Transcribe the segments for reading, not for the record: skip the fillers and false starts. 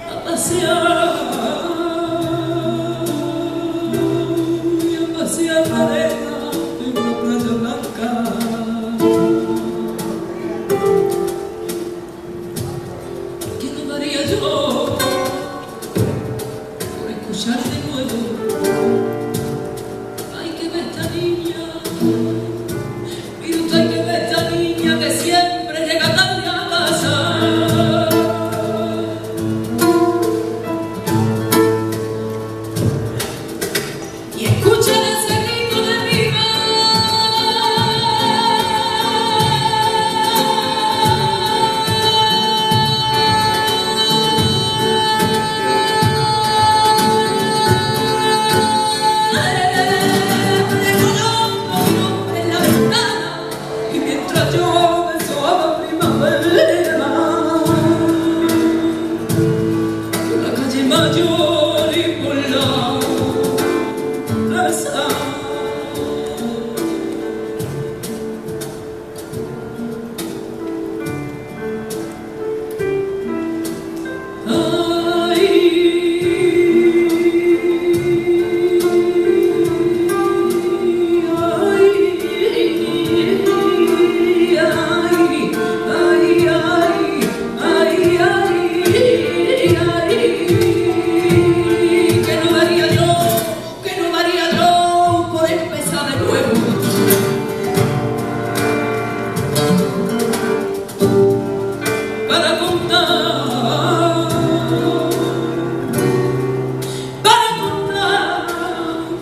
a pasear la arena de una playa blanca. ¿Qué no daría yo por escuchar de nuevo? Hay que ver esta niña, mira usted, hay que ver esta niña que siempre llega tarde a casa. Y escuchen ese grito de vida. En la ventana, y mientras yo besoaba primavera, por la calle Mayor y por la plaza.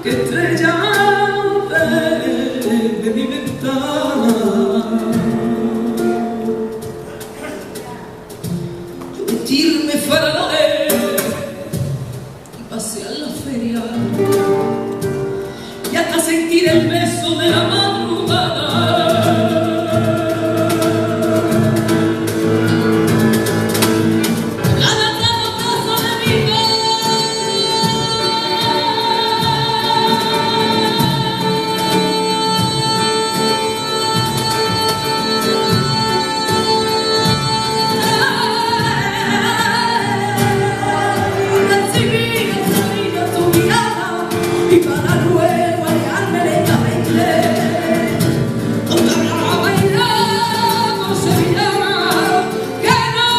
Que estrella de mi ventana, yo vestirme fuera la y pasear la feria y hasta sentir el beso de la madrugada. Y para luego hallarme lentamente donde hablaba bailando sevillana que no.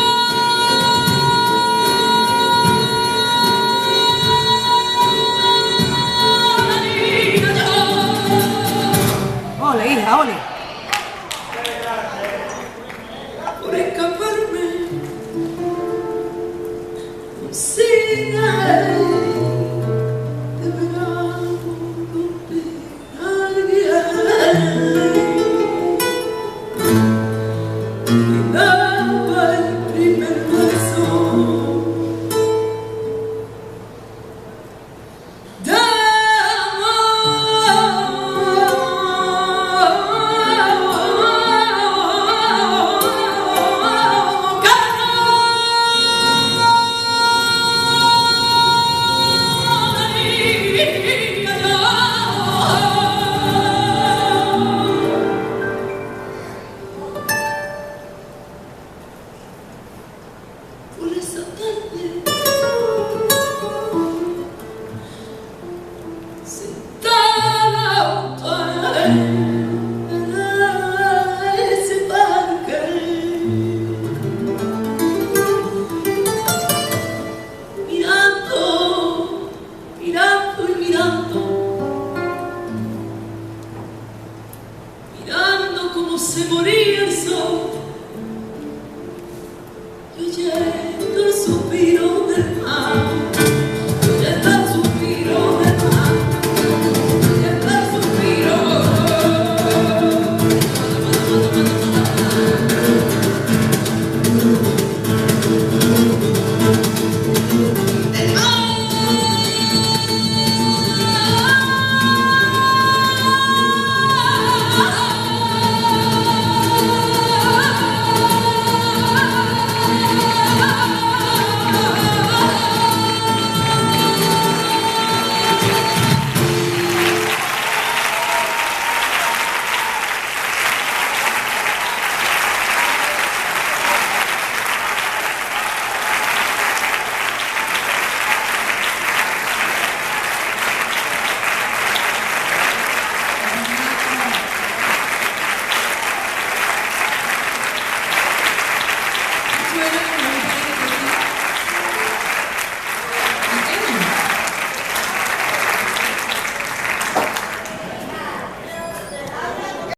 Ole, hija, ole. Por escaparme sin él. Por esa tarde, sentada junto a ese parque, mirando, mirando y mirando, mirando cómo se moría el sol. Yo oyendo el suspiro del